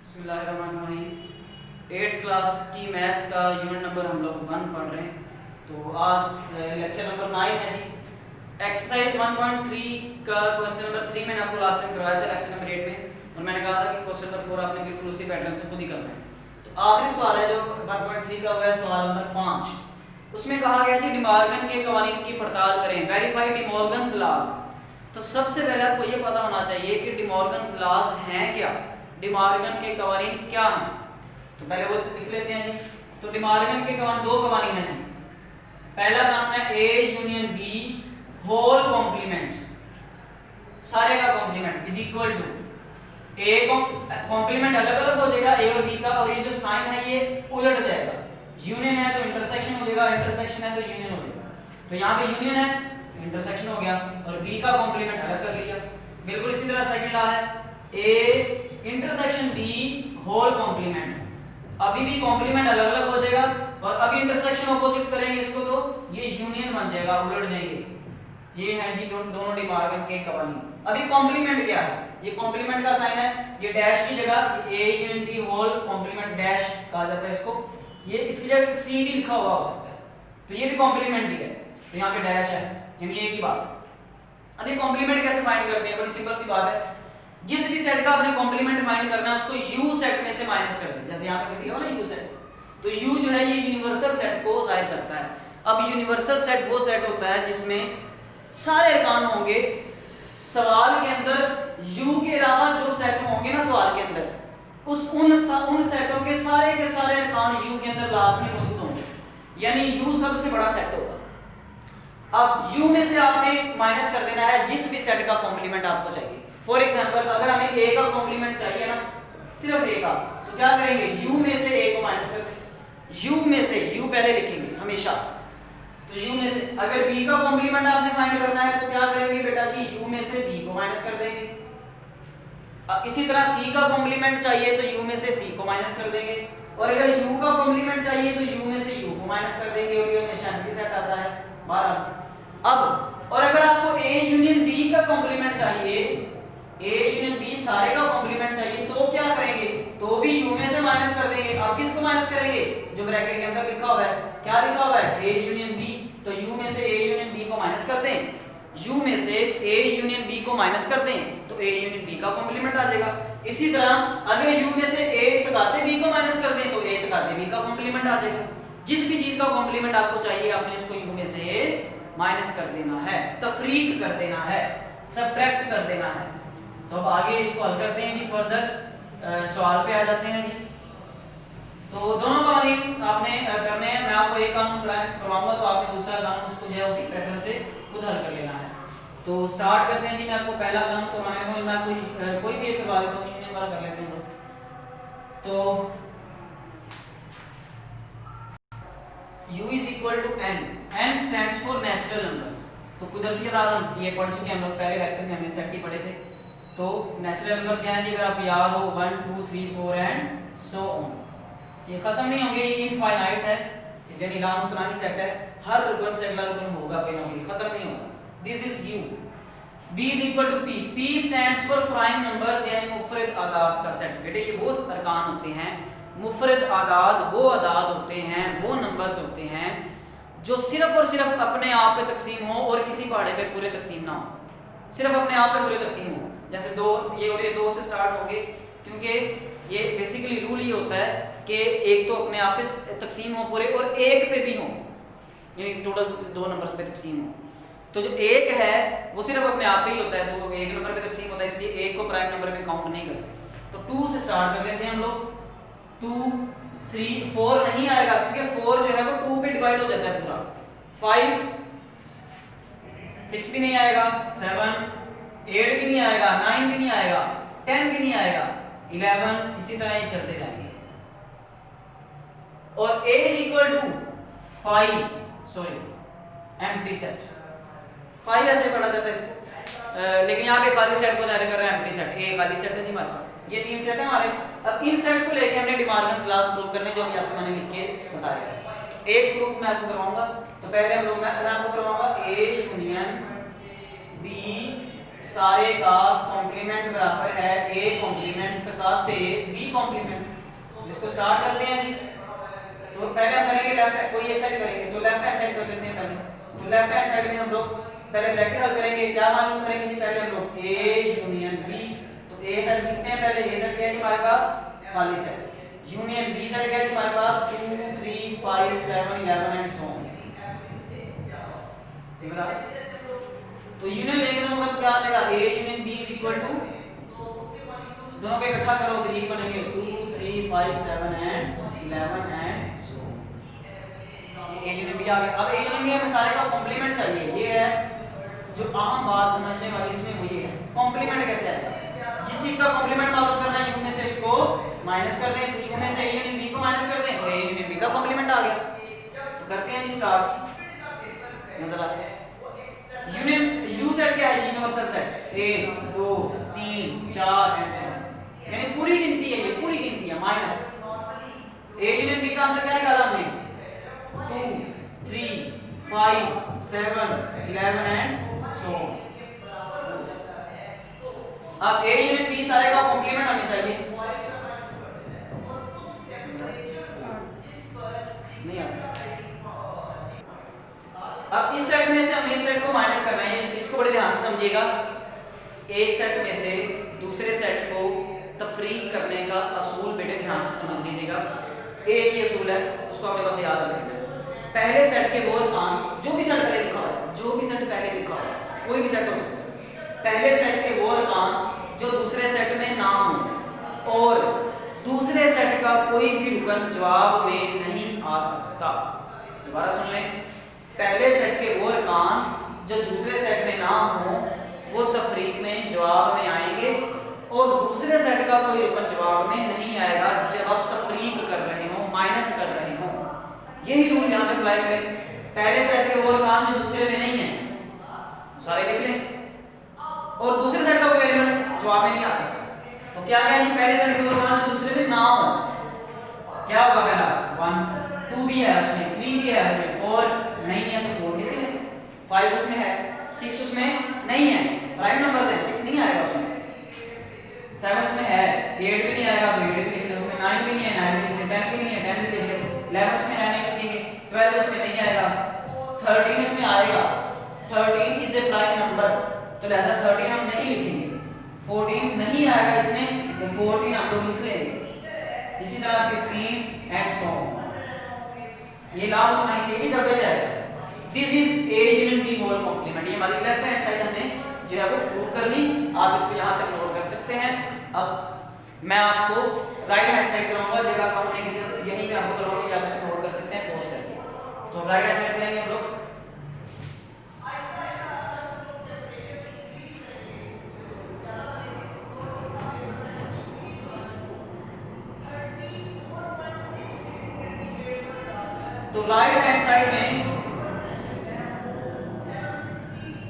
बिस्मिल्लाहिर्रहमानिर्रहीम। 8th class की math का यूनिट नंबर हम लोग 1 पढ़ रहे हैं। तो आज लेक्चर नंबर 9 है जी। एक्सरसाइज 1.3 का क्वेश्चन नंबर 3 मैंने आपको लास्ट टाइम करवाया था लेक्चर नंबर 8 में, और मैंने कहा था कि क्वेश्चन नंबर 4 आपने बिल्कुल उसी पैटर्न से खुद ही करना है। तो आखिरी सवाल है जो 1.3 का, वो है सवाल नंबर 5। उसमें कहा गया जी डिमॉर्गन के कवानीन की पड़ताल करें, वेरीफाई डिमॉर्गन्स लॉज। तो सबसे पहले आपको ये पता होना चाहिए कि डिमॉर्गन्स लॉज हैं क्या, डिमॉर्गन के कवानीन क्या हैं। तो पहले वो लिख लेते हैं जी। तो डिमॉर्गन के कवानीन, दो कवानीन हैं जी। पहला कानून है A union B whole complement, सारे का complement is equal to A को कॉम्प्लीमेंट अलग अलग हो जाएगा ए और बी का, और ये जो साइन है ये उलट जाएगा। यूनियन है तो इंटरसेक्शन हो जाएगा, इंटरसेक्शन है तो यूनियन हो जाएगा। तो यहाँ पे यूनियन है, इंटरसेक्शन हो गया, और बी का कॉम्प्लीमेंट अलग कर लिया। बिल्कुल इसी तरह सेकंड लॉ है A intersection B whole complement. अभी भी कॉम्प्लीमेंट अलग अलग हो जाएगा, और अभी इंटरसेक्शन ऑपोजिट करेंगे इसको तो ये यूनियन बन जाएगा, उलट देंगे। ये है जी दोनों डिमॉर्गन के कवानीन। अभी कॉम्प्लीमेंट क्या है, ये कॉम्प्लीमेंट का साइन है, ये डैश की जगह A union B whole complement dash कहा जाता है इसको। ये इसकी जगह सी भी लिखा हुआ हो सकता है, तो ये भी कॉम्प्लीमेंट ही है, तो यहाँ पे डैश है, यानी एक ही बात। अभी कॉम्प्लीमेंट कैसे फाइंड करते हैं, बड़ी सिंपल सी बात है। जिस भी सेट का आपने कॉम्प्लीमेंट फाइंड करना है उसको यू सेट में से माइनस कर दें। जैसे यहाँ पे दिया हो ना यू सेट, तो यू जो है ये यूनिवर्सल सेट को जाहिर करता है। अब यूनिवर्सल सेट वो सेट होता है जिसमें सारे अरकान होंगे सवाल के अंदर, यू के अलावा जो सेट होंगे ना सवाल के अंदर, उन सेटों के सारे अरकान यू के अंदर लाजमी मौजूद होंगे, यानी यू सबसे बड़ा सेट होगा। अब यू में से आपने माइनस कर देना है जिस भी सेट का कॉम्प्लीमेंट आपको चाहिए। फॉर एग्जांपल अगर हमें ए का कॉम्प्लीमेंट चाहिए ना, सिर्फ ए का, तो क्या करेंगे यू में से ए को माइनस कर देंगे। यू में से, यू पहले लिखेंगे हमेशा, तो यू में से अगर बी का कॉम्प्लीमेंट आपने फाइंड करना है तो क्या करेंगे बेटा जी, यू में से बी को माइनस कर देंगे। अब इसी तरह सी का कॉम्प्लीमेंट चाहिए तो यू में से सी को माइनस कर देंगे, और अगर यू का कॉम्प्लीमेंट चाहिए तो यू में से यू को माइनस कर देंगे, और ये हमेशा एम्प्टी सेट आता है 12। अब और अगर आपको ए यूनियन बी का कॉम्प्लीमेंट चाहिए, ए यूनियन बी सारे का कॉम्प्लीमेंट चाहिए, तो क्या करेंगे, तो भी यू में से माइनस कर देंगे। अब किसको माइनस करेंगे, जो ब्रैकेट के अंदर लिखा हुआ है, क्या लिखा हुआ है ए यूनियन बी, तो यू में से ए यूनियन बी को माइनस कर दें, यू में से ए यूनियन बी को माइनस कर दें, तो ए यूनियन बी का कॉम्प्लीमेंट आ जाएगा। इसी तरह अगर यू में से ए इत्काते बी को माइनस कर दें तो ए इत्काते बी का कॉम्प्लीमेंट आ जाएगा। जिस भी चीज का कॉम्प्लीमेंट आपको चाहिए आपने इसको यू में से माइनस कर देना है, तफरीक कर देना है, सब्ट्रैक्ट कर देना है। तो अब आगे इसको हल करते हैं जी, फर्दर सवाल पे आ जाते हैं जी। तो दोनों कानून आपने करने हैं, मैं आपको एक कानून करवाऊंगा तो आपने दूसरा कानून उसको जो है उसी पैटर्न से खुद हल कर लेना है। तो स्टार्ट करते हैं जी। मैं आपको पहला कानून करवाने को, मैं आपको कोई भी एक करवा देता हूँ, यूनियन वाला कर लेते हैं। तो u is equal to n, n stands for natural numbers। तो कुदरती तादाद हम ये पढ़ चुके हैं, हम लोग पहले लेक्चर में हमने सेट ही पढ़े थे। तो नेचुरल नंबर क्या है जी, अगर आपको याद हो 1 2 3 4 एंड सो ऑन, ये खत्म नहीं होंगे, ये इनफाइनाइट है, यानी लामुतनाही सेट है, हर रुकन से अगला रुकन होगा, कोई ना कोई खत्म नहीं होगा। This is u। b is equal to p, p stands for prime numbers, यानी मुफरद आदाद का सेट। बेटे ये वो अरकान होते हैं, मुफरद आदाद वो आदाद होते हैं, वो नंबर्स होते हैं जो सिर्फ और सिर्फ अपने आप पे तकसीम हो और किसी पहाड़े पे पूरे तकसीम ना हो, सिर्फ अपने आप पे पूरे तकसीम हो। जैसे दो, ये और ये दो से स्टार्ट होंगे, क्योंकि ये बेसिकली रूल ये होता है कि एक तो अपने आप पे तकसीम हो पूरे, और एक पे भी हो, यानी टोटल दो नंबर्स पे तकसीम हो। तो जो एक है वो सिर्फ अपने आप पे ही होता है, तो एक नंबर पे तकसीम होता है, इसलिए एक को प्राइम नंबर में काउंट नहीं करते। तो 2 से स्टार्ट कर लेते हैं हम लोग। 2 3 4 नहीं आएगा, क्योंकि 4 जो है वो 2 पे डिवाइड हो जाता है पूरा। 5 6 भी नहीं आएगा, 7 8 भी नहीं आएगा, 9 भी नहीं आएगा, 10 भी नहीं आएगा, 11, इसी तरह ये चलते जाएंगे। और a is equal to 5, sorry empty set, 5 ऐसे पढ़ा जाता है इसको, लेकिन यहाँ पे खाली सेट को जाहिर कर रहा है एम्प्टी सेट। ए खाली सेट है जी हमारे पास, ये 3 सेट है हमारे। अब इन सेट्स को लेके हमने डिमॉर्गन्स लॉज प्रूव करने, जो अभी आपको मैंने लिख के बताया था। एक प्रूफ मैं आपको करवाऊंगा, तो पहले हम लोग मैं आपको करवाऊंगा ए यूनियन बी सारे का कॉम्प्लीमेंट बराबर है ए कॉम्प्लीमेंट का बी कॉम्प्लीमेंट। इसको स्टार्ट करते हैं जी। तो पहले हम करेंगे लेफ्ट, कोई एक साइड करेंगे तो लेफ्ट हैंड साइड कर लेते हैं पहले। तो लेफ्ट हैंड साइड में हम लोग पहले ब्रैकेट हल करेंगे। क्या मालूम करेंगे जी? पहले हम लोग ए यूनियन बी, तो ए सेट लिखते हैं पहले। ए सेट क्या है जी हमारे पास? खाली सेट। यूनियन बी सेट क्या है जी हमारे पास? 2 3 5 7 11 एंड सो ऑन। ठीक है? तो यूनियन लेंगे दोनों का तो क्या आ जाएगा? A union B is equal to, दोनों को इकट्ठा करो तो ये बनेंगे 2 3 5 7 and 11 and so on. A union B आ गया। अब ए यूनियन बी हमें सारे का कॉम्प्लीमेंट चाहिए। ये है जो अहम बात समझने वाली इसमें, वो ये है कॉम्प्लीमेंट कैसे आएगा। जिस चीज का कॉम्प्लीमेंट मालूम करना है, यू में से इसको माइनस कर दें, तो यू में से ए यूनियन बी को माइनस कर दें तो ए यूनियन बी का कॉम्प्लीमेंट आ गया। तो करते हैं जी स्टार्ट। नजर आ रहा है यूनियन यू सेट क्या है? Universal set 1 2 3 4 and so on, यानी पूरी गिनती है, ये पूरी गिनती है माइनस। ए यूनियन बी का आंसर क्या निकाला हमने? 2 3 5 7 11 एंड सो ऑन। अब ए यूनियन बी सारे का कॉम्प्लीमेंट आने चाहिए, नहीं आता। अब इस सेट में से हमने इस सेट को माइनस करना है, इसको बड़े ध्यान से समझिएगा। एक सेट में से दूसरे सेट को तफरीक करने का असूल बेटे ध्यान से समझ लीजिएगा। एक ही असूल है, उसको अपने पास याद रखना है। पहले सेट के वो काम, जो भी सेट पहले लिखा हुआ है, जो भी सेट पहले लिखा हुआ है, कोई भी सेट हो सकता है, पहले सेट के वो काम जो दूसरे सेट में ना हो और दूसरे सेट का कोई भी रुकन जवाब में नहीं आ सकता। दोबारा सुन लें, पहले सेट के वो अरकान जो दूसरे सेट में ना हो वो तफरीक में जवाब में आएंगे और दूसरे सेट का कोई रुकन जवाब में नहीं आएगा जब आप तफरीक कर रहे हो, माइनस कर रहे हो। यही रूल यहाँ पे अप्लाई करें। पहले सेट के वो अरकान जो दूसरे में नहीं है सारे लिख लें और दूसरे सेट का कोई एलिमेंट जवाब में नहीं आ सकता। तो क्या है जी? पहले सेट के वो अरकान जो दूसरे में ना हो, क्या होगा? पहला 1 2 भी है उसमें, 3 भी है उसमें, 4 नहीं है तो 4 लिख लें, 5 उसमें है, 6 उसमें नहीं है, प्राइम नंबर्स है, 6 नहीं आएगा उसमें, 7 उसमें है, 8 भी नहीं आएगा तो 8 भी लिख लें, उसमें 9 भी नहीं है, 9 भी लिख लें, 10 भी नहीं है, 10 भी लिख लें, 11 उसमें है, नहीं लिखेंगे, 12 उसमें नहीं आएगा, 13 उसमें आएगा, 13 इज ए प्राइम नंबर तो लिहाजा 13 हम नहीं लिखेंगे, 14 नहीं आएगा इसमें तो 14 हम लोग लिख लेंगे। इसी तरह 15 एंड सो ऑन। ये लाभ होना चाहिए भी चलते जाएगा। This is A union B whole complement. ये हमारी लेफ्ट हैंड साइड हमने जो है वो प्रूव कर ली। आप इसको यहाँ तक नोट कर सकते हैं। अब मैं आपको राइट हैंड साइड कराऊंगा, जगह कम होने की वजह से यहीं पे आपको करवाऊंगा, आप इसको नोट कर सकते हैं पोस्ट करके। तो राइट हैंड साइड करेंगे हम लोग। तो राइट हैंड साइड में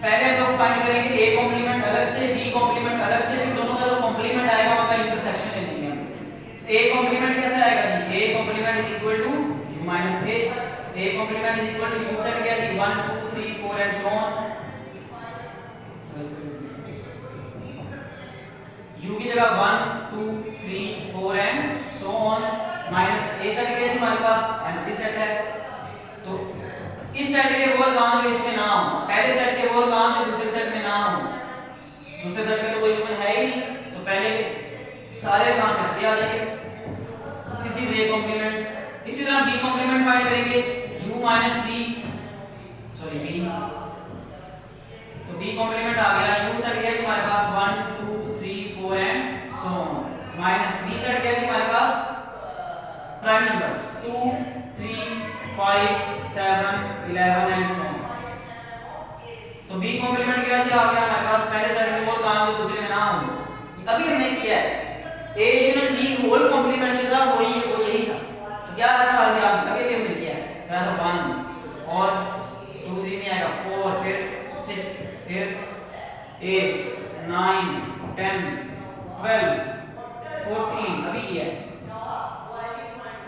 पहले हम लोग फाइंड करेंगे ए कॉम्प्लीमेंट अलग से, बी कॉम्प्लीमेंट अलग से, फिर दोनों का जो कॉम्प्लीमेंट आएगा उनका इंटरसेक्शन ले लेंगे हम। तो ए कॉम्प्लीमेंट कैसे आएगा जी? A complement is equal to u minus A complement is equal to u set क्या है 1 2 3 4 एंड सो ऑन। u की जगह 1 2 3 4 and so on minus A set क्या है हमारे पास एम्प्टी सेट है। तो इस सेट के वो काम जो इसमें ना हो, पहले सेट के वो काम जो दूसरे सेट में ना हो, दूसरे सेट में तो कोई यूनियन है ही नहीं तो पहले के सारे काम ऐसे आ जाएंगे। This is A complement. इसी तरह बी कॉम्प्लीमेंट फाइंड करेंगे u minus B, sorry B, तो बी कॉम्प्लीमेंट आ गया u सेट क्या है हमारे पास 1 2 3 4 and so on minus B set क्या है हमारे पास prime numbers 2 3 5 7 11 and so on. तो बी कॉम्प्लीमेंट क्या है आ गया हमारे पास पहले सेट में वो काम जो दूसरे में ना हो। अभी हमने किया है A union B whole complement जो था वो यही था। तो क्या आया हमारे पास आंसर अभी हमने किया है, क्या था 1 और 2 3 में आएगा 4 फिर 6 फिर 8 9 10 12 14 अभी किया है।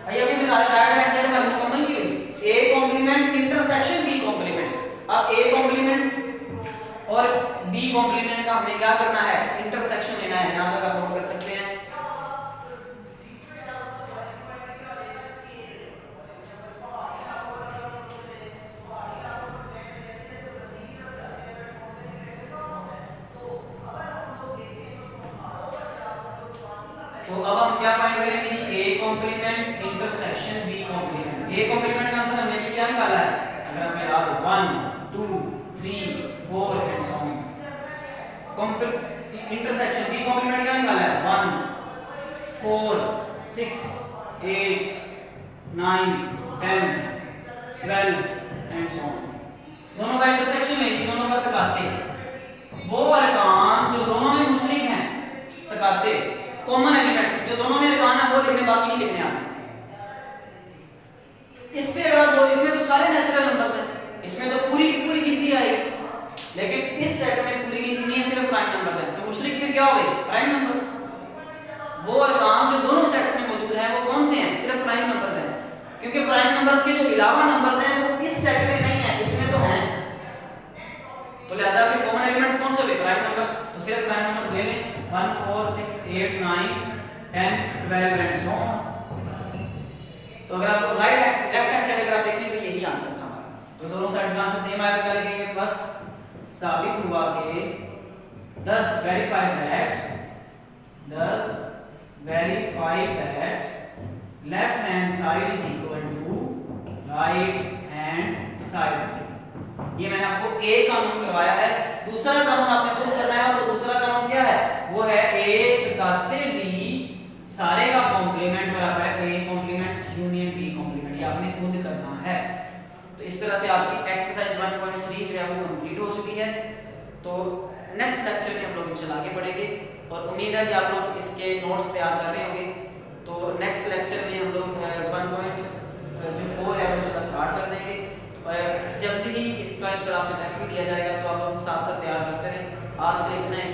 अभी मैं राइट हैंड साइड में मुकम्मल की हुई A complement intersection B complement. अब ए कॉम्प्लीमेंट और बी कॉम्प्लीमेंट का हमें क्या करना है, इंटरसेक्शन लेना है। यहां तक आप नोट कर सकते हैं। तो अब हम क्या फाइंड करेंगे जी, A complement intersection B complement. A complement का आंसर हमने भी क्या निकाला है, अगर हमें याद हो 1 2 3 4 and so on. Intersection B complement क्या निकाला है, 1 4 6 8 9 10 12 एंड सो ऑन। दोनों का इंटरसेक्शन लेंगे, दोनों का तकाते, वो अरकान जो दोनों में मुश्तरक हैं, तकाते कॉमन एलिमेंट्स जो दोनों में अरकान है वो लिखने, बाकी नहीं लिखने आपने। इस पे अगर आप इसमें तो सारे नेचुरल नंबर्स हैं, इसमें तो पूरी की पूरी गिनती आएगी, लेकिन इस सेट में पूरी गिनती नहीं है, सिर्फ प्राइम नंबर्स हैं। तो मुशरिक फिर क्या हो गए, प्राइम नंबर्स। वो अरकान जो दोनों सेट्स में मौजूद हैं वो कौन से हैं, सिर्फ प्राइम नंबर्स हैं, क्योंकि प्राइम नंबर्स के जो अलावा नंबर्स हैं वो इस सेट में नहीं है, इसमें तो हैं। तो लिहाजा फिर कॉमन एलिमेंट्स कौन से हुए, प्राइम नंबर्स। तो सिर्फ प्राइम नंबर्स ले लें, 1 4 6 8 9 10 12 एंड सो ऑन। तो अगर आप लेफ्ट हैंड साइड अगर आप देखें तो यही आंसर था हमारा। तो दोनों साइड्स का आंसर सेम आया, तो क्या लिखेंगे, बस साबित हुआ कि 10 verified that left hand side is equal to right hand side. ये मैंने आपको ए कानून करवाया है, दूसरा कानून आपने खुद करना है। और वो दूसरा कानून क्या है, वो है ए तकाते बी सारे का कॉम्प्लीमेंट बराबर है A complement union B complement. ये आपने खुद करना है। तो इस तरह से आपकी एक्सरसाइज 1.3 जो है वो कंप्लीट हो चुकी है। तो नेक्स्ट लेक्चर में हम लोग इंशाल्लाह आगे बढ़ेंगे और उम्मीद है कि आप लोग इसके नोट्स तैयार कर रहे होंगे। तो नेक्स्ट लेक्चर में हम लोग 1.4 है वो इंशाल्लाह स्टार्ट कर देंगे। जल्द ही इसका इंशाल्लाह आपसे टेस्ट भी दिया जाएगा, तो आप लोग साथ साथ तैयार करते रहें। आज के लिए इतना ही।